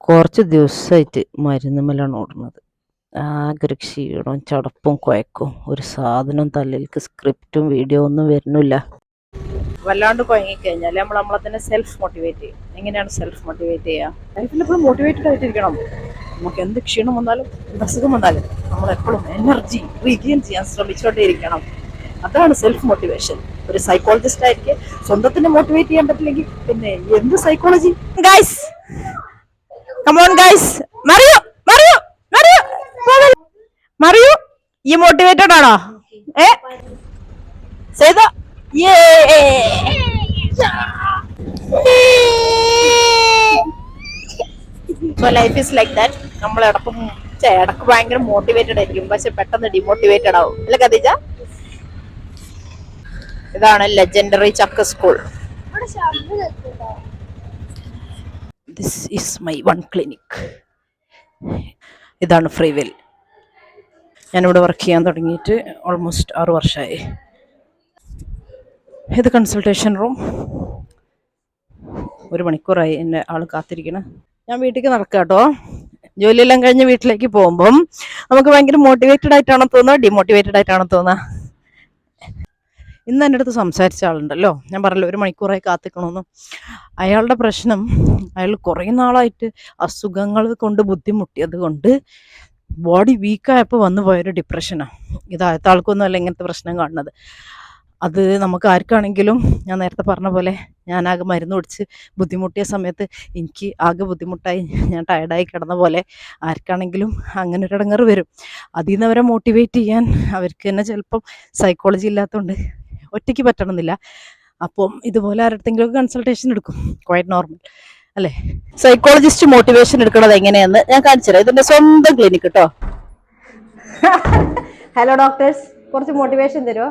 കുറച്ച് ദിവസമായിട്ട് മരുന്നുമ്മലാണ് ഓടുന്നത്. ആകെ ഒരു ക്ഷീണവും ചടപ്പും കുഴക്കും. ഒരു സാധനം തലയിലേക്ക് സ്ക്രിപ്റ്റും വീഡിയോ ഒന്നും വരുന്നില്ല. വല്ലാണ്ട് കുഴങ്ങിക്കഴിഞ്ഞാൽ നമ്മൾ നമ്മളെ തന്നെ സെൽഫ് മോട്ടിവേറ്റ് ചെയ്യും. എങ്ങനെയാണ് സെൽഫ് മോട്ടിവേറ്റ് ചെയ്യുക? ലൈഫിൽ എപ്പോഴും മോട്ടിവേറ്റഡ് ആയിട്ടിരിക്കണം. നമുക്ക് എന്ത് ക്ഷീണം വന്നാലും എന്ത് അസുഖം വന്നാലും നമ്മളെപ്പോഴും എനർജി റീഗെയിൻ ചെയ്യാൻ ശ്രമിച്ചുകൊണ്ടേയിരിക്കണം. അതാണ് സെൽഫ് മോട്ടിവേഷൻ. ഒരു സൈക്കോളജിസ്റ്റ് ആയിരിക്കും സ്വന്തത്തിനെ മോട്ടിവേറ്റ് ചെയ്യാൻ പറ്റില്ലെങ്കിൽ പിന്നെ എന്ത് psychology? Guys come on guys, Mario, Mario, Mario, Mario, you motivated ആണോ? say that, yeah. So life is like that. നമ്മൾ ഇടക്ക് ഭയങ്കര മോട്ടിവേറ്റഡ് ആയിരിക്കും, പക്ഷെ പെട്ടെന്ന് ഡിമോട്ടിവേറ്റഡ് ആവും അല്ലേ ഖദീജ? ഇതാണ് ലെജൻഡറി ചക്ക school. This is my one clinic. ഇതാണ് ഫ്രീവെൽ. ഞാനിവിടെ വർക്ക് ചെയ്യാൻ തുടങ്ങിയിട്ട് ഓൾമോസ്റ്റ് 6 വർഷമായി. ഇത് കൺസൾട്ടേഷൻ റൂം. 1 മണിക്കൂറായി എന്നെ ആൾ കാത്തിരിക്കണം. ഞാൻ വീട്ടിലേക്ക് നടക്കുക കേട്ടോ. ജോലിയെല്ലാം കഴിഞ്ഞ് വീട്ടിലേക്ക് പോകുമ്പം നമുക്ക് ഭയങ്കര മോട്ടിവേറ്റഡ് ആയിട്ടാണോ തോന്നുക, ഡിമോട്ടിവേറ്റഡ് ആയിട്ടാണോ തോന്നുക? ഇന്ന് എൻ്റെ അടുത്ത് സംസാരിച്ച ആളുണ്ടല്ലോ, ഞാൻ പറഞ്ഞല്ലോ 1 മണിക്കൂറായി കാത്തിക്കണമെന്ന്. അയാളുടെ പ്രശ്നം, അയാൾ കുറേ നാളായിട്ട് അസുഖങ്ങൾ കൊണ്ട് ബുദ്ധിമുട്ടിയത് കൊണ്ട് ബോഡി വീക്കായപ്പോൾ വന്നു പോയൊരു ഡിപ്രഷനാണ്. ഇതായത്ത ആൾക്കൊന്നും അല്ല ഇങ്ങനത്തെ പ്രശ്നം കാണുന്നത്. അത് നമുക്ക് ആർക്കാണെങ്കിലും, ഞാൻ നേരത്തെ പറഞ്ഞ പോലെ ഞാനാകെ മരുന്ന് കുടിച്ച് ബുദ്ധിമുട്ടിയ സമയത്ത് എനിക്ക് ആകെ ബുദ്ധിമുട്ടായി, ഞാൻ ടയർഡായി കിടന്ന പോലെ ആർക്കാണെങ്കിലും അങ്ങനെ ഒരു ഇടങ്ങറ് വരും. അതിൽ നിന്ന് അവരെ മോട്ടിവേറ്റ് ചെയ്യാൻ അവർക്ക് തന്നെ ചിലപ്പം സൈക്കോളജി ഇല്ലാത്തതുകൊണ്ട് ഒറ്റയ്ക്ക് പറ്റണമെന്നില്ല. അപ്പം ഇതുപോലെ ആരുടെയെങ്കിലുമൊക്കെ കൺസൾട്ടേഷൻ എടുക്കും, ക്വൈറ്റ് നോർമൽ അല്ലേ? സൈക്കോളജിസ്റ്റ് മോട്ടിവേഷൻ എടുക്കണത് എങ്ങനെയാന്ന് ഞാൻ കാണിച്ചു തരാം. ഇതിൻ്റെ സ്വന്തം ക്ലിനിക്ക് കേട്ടോ. ഹലോ ഡോക്ടേഴ്സ്, കുറച്ച് മോട്ടിവേഷൻ തരുമോ?